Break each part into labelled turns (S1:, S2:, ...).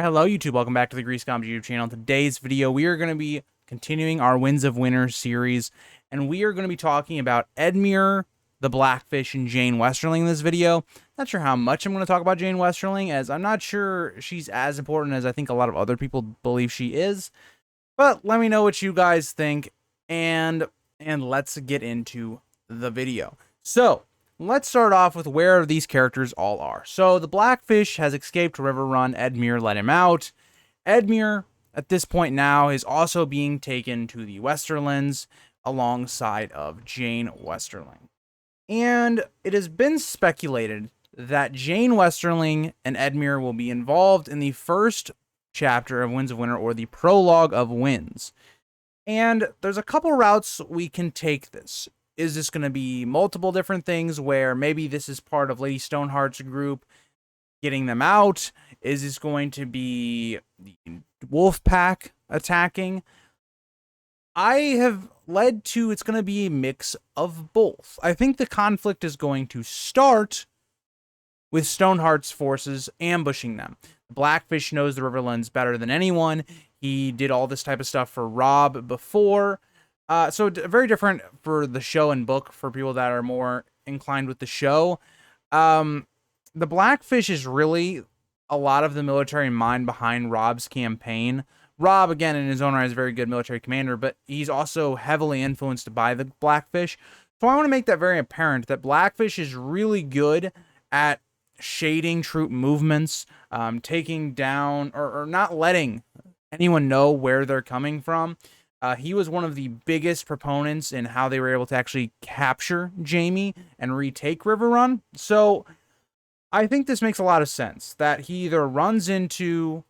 S1: Hello YouTube, welcome back to the Grease Comms YouTube channel. In today's video, we are going to be continuing our Winds of Winter series, and we are going to be talking about Edmure, the Blackfish, and Jane Westerling in this video. Not sure how much I'm going to talk about Jane Westerling, as I'm not sure she's as important as I think a lot of other people believe she is. But let me know what you guys think, and let's get into the video. So, let's start off with where these characters all are. So, the Blackfish has escaped Riverrun. Edmure let him out. Edmure, at this point now, is also being taken to the Westerlands alongside of Jane Westerling. And it has been speculated that Jane Westerling and Edmure will be involved in the first chapter of Winds of Winter, or the prologue of Winds. And there's a couple routes we can take this. Is this going to be multiple different things where maybe this is part of Lady Stoneheart's group getting them out? Is this going to be the wolf pack attacking? I have led to it's going to be a mix of both. I think the conflict is going to start with Stoneheart's forces ambushing them. Blackfish knows the Riverlands better than anyone. He did all this type of stuff for Rob before. So very different for the show and book for people that are more inclined with the show. The Blackfish is really a lot of the military mind behind Rob's campaign. Rob, again, in his own right, is a very good military commander, but he's also heavily influenced by the Blackfish. So I want to make that very apparent that Blackfish is really good at shading troop movements, taking down or not letting anyone know where they're coming from. He was one of the biggest proponents in how they were able to actually capture Jamie and retake Riverrun. So I think this makes a lot of sense that he either runs into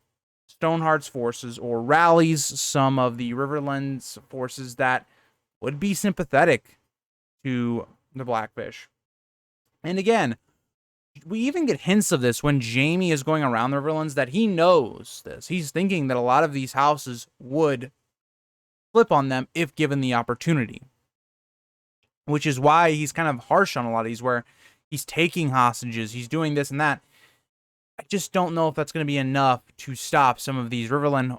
S1: Stoneheart's forces or rallies some of the Riverlands forces that would be sympathetic to the Blackfish. And again, we even get hints of this when Jamie is going around the Riverlands, that he knows this. He's thinking that a lot of these houses would flip on them if given the opportunity, which is why he's kind of harsh on a lot of these, where he's taking hostages, he's doing this and that. I just don't know if that's going to be enough to stop some of these Riverland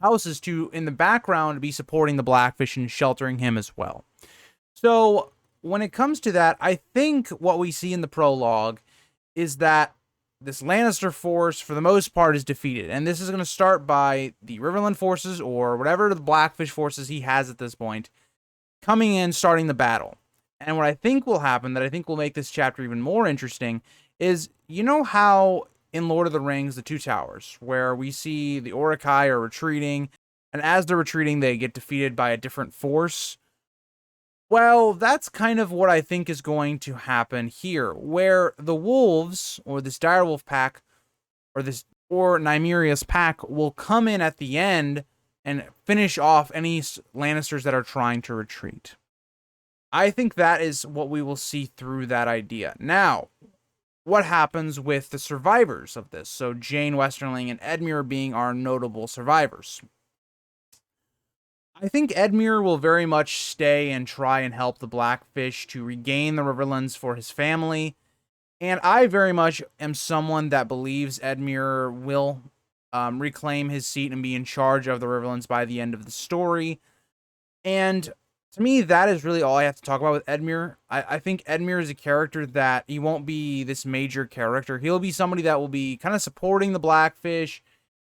S1: houses to, in the background, be supporting the Blackfish and sheltering him as well. So when it comes to that, I think what we see in the prologue is that this Lannister force, for the most part, is defeated. And this is going to start by the Riverland forces, or whatever the Blackfish forces he has at this point, coming in, starting the battle. And what I think will happen, that I think will make this chapter even more interesting, is, you know how in Lord of the Rings, the Two Towers, where we see the Uruk-hai are retreating, and as they're retreating, they get defeated by a different force? Well, that's kind of what I think is going to happen here, where the wolves, or this direwolf pack, or Nymeria's pack, will come in at the end and finish off any Lannisters that are trying to retreat. I think that is what we will see through that idea. Now, what happens with the survivors of this? So Jane Westerling and Edmure being our notable survivors. I think Edmure will very much stay and try and help the Blackfish to regain the Riverlands for his family. And I very much am someone that believes Edmure will reclaim his seat and be in charge of the Riverlands by the end of the story. And to me, that is really all I have to talk about with Edmure. I think Edmure is a character that he won't be this major character. He'll be somebody that will be kind of supporting the Blackfish.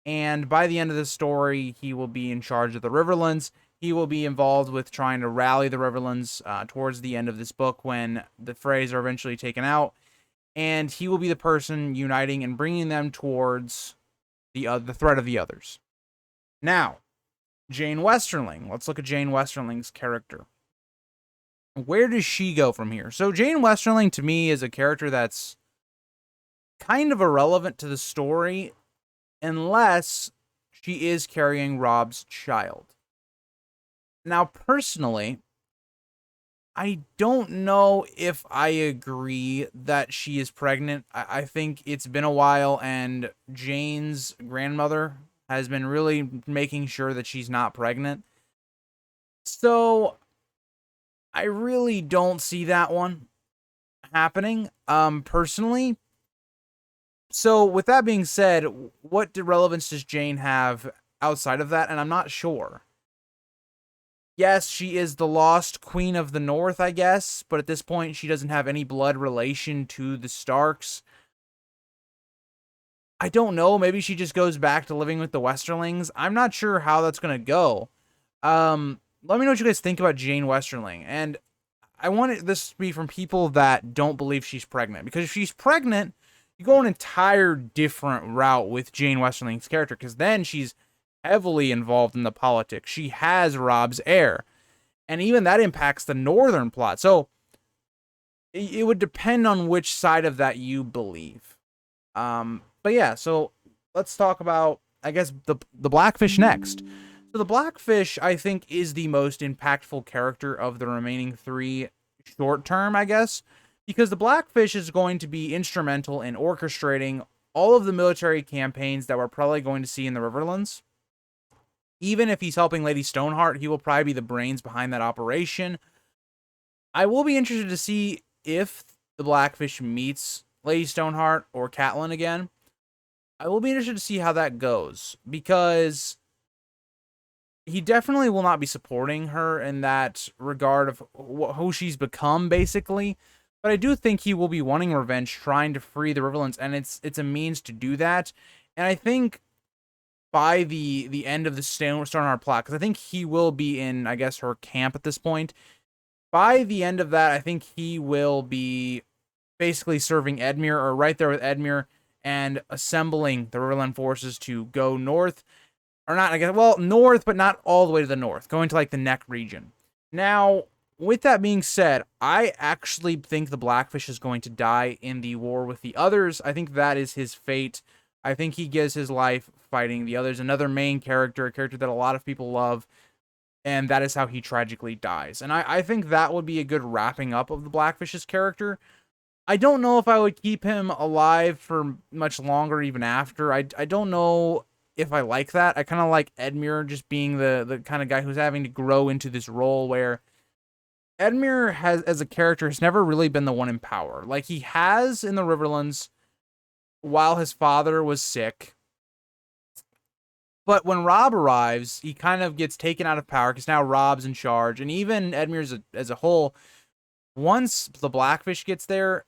S1: And by the end of the story, he will be in charge of the Riverlands. He will be involved with trying to rally the Riverlands towards the end of this book when the Freys are eventually taken out. And he will be the person uniting and bringing them towards the threat of the others. Now, Jane Westerling. Let's look at Jane Westerling's character. Where does she go from here? So Jane Westerling, to me, is a character that's kind of irrelevant to the story, unless she is carrying Rob's child. Now, personally, I don't know if I agree that she is pregnant. I think it's been a while, and Jane's grandmother has been really making sure that she's not pregnant. So I really don't see that one happening, personally. So with that being said, what relevance does Jane have outside of that? And I'm not sure. Yes, she is the lost queen of the North, I guess, but at this point she doesn't have any blood relation to the Starks. I don't know, maybe she just goes back to living with the Westerlings. I'm not sure how that's going to go. Let me know what you guys think about Jane Westerling. And I want this to be from people that don't believe she's pregnant, because if she's pregnant, you go an entire different route with Jane Westerling's character, because then she's heavily involved in the politics. She has Robb's heir, and even that impacts the northern plot. So it would depend on which side of that you believe. But yeah, so let's talk about, I guess, the Blackfish next. So the Blackfish, I think, is the most impactful character of the remaining three short term, I guess, because the Blackfish is going to be instrumental in orchestrating all of the military campaigns that we're probably going to see in the Riverlands. Even if he's helping Lady Stoneheart, he will probably be the brains behind that operation. I will be interested to see if the Blackfish meets Lady Stoneheart or Catelyn again. I will be interested to see how that goes, because he definitely will not be supporting her in that regard of who she's become, basically. But I do think he will be wanting revenge, trying to free the Riverlands, and it's a means to do that. And I think by the end of the Stoneheart plot, because I think he will be in, I guess, her camp at this point. By the end of that, I think he will be basically serving Edmure, or right there with Edmure, and assembling the Riverland forces to go north. Or not, I guess, well, north, but not all the way to the north, going to like the Neck region. Now, with that being said, I actually think the Blackfish is going to die in the war with the others. I think that is his fate. I think he gives his life fighting the others. Another main character, a character that a lot of people love, and that is how he tragically dies. And I think that would be a good wrapping up of the Blackfish's character. I don't know if I would keep him alive for much longer even after. I don't know if I like that. I kind of like Edmure just being the kind of guy who's having to grow into this role, where Edmure has, as a character, has never really been the one in power. Like, he has in the Riverlands while his father was sick. But when Robb arrives, he kind of gets taken out of power, because now Robb's in charge. And even Edmure as a whole, once the Blackfish gets there,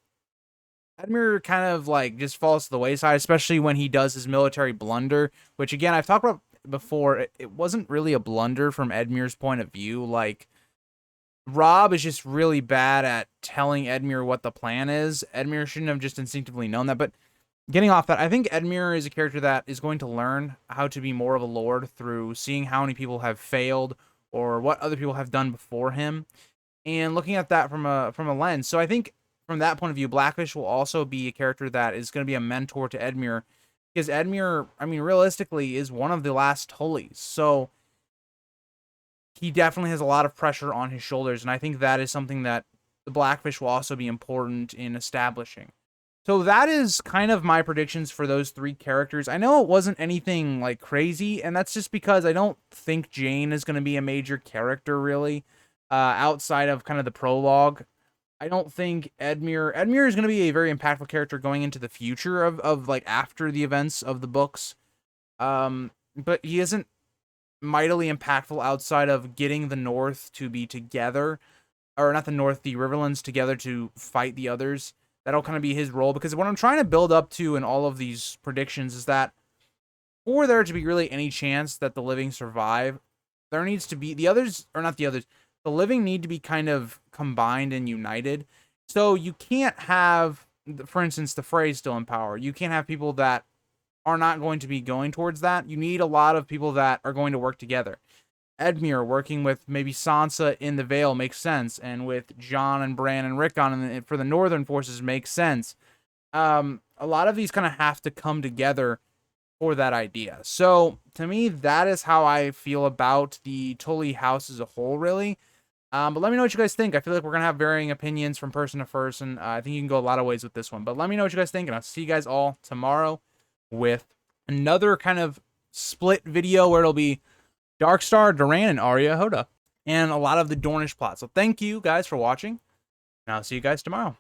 S1: Edmure kind of like just falls to the wayside, especially when he does his military blunder, which again, I've talked about before. It wasn't really a blunder from Edmure's point of view. Like, Robb is just really bad at telling Edmure what the plan is. Edmure shouldn't have just instinctively known that. But getting off that, I think Edmure is a character that is going to learn how to be more of a lord through seeing how many people have failed or what other people have done before him, and looking at that from a lens. So I think from that point of view, Blackfish will also be a character that is going to be a mentor to Edmure, because Edmure, I mean, realistically, is one of the last Tullys. So he definitely has a lot of pressure on his shoulders, and I think that is something that the Blackfish will also be important in establishing. So that is kind of my predictions for those three characters. I know it wasn't anything like crazy, and that's just because I don't think Jane is going to be a major character, really, outside of kind of the prologue. I don't think Edmure is going to be a very impactful character going into the future of like after the events of the books. But he isn't mightily impactful outside of getting the North to be together, or not the North, the Riverlands together to fight the others. That'll kind of be his role, because what I'm trying to build up to in all of these predictions is that for there to be really any chance that the living survive, there needs to be the others, or not the others, the living need to be kind of combined and united. So you can't have, for instance, the Frey still in power. You can't have people that are not going to be going towards that. You need a lot of people that are going to work together. Edmure working with maybe Sansa in the Vale makes sense, and with Jon and Bran and Rickon for the Northern forces makes sense. A lot of these kind of have to come together for that idea. So to me, that is how I feel about the Tully house as a whole, really. But let me know what you guys think. I feel like we're going to have varying opinions from person to person. I think you can go a lot of ways with this one. But let me know what you guys think, and I'll see you guys all tomorrow with another kind of split video where it'll be Darkstar, Doran, and Arya Hoda, and a lot of the Dornish plot. So thank you guys for watching, and I'll see you guys tomorrow.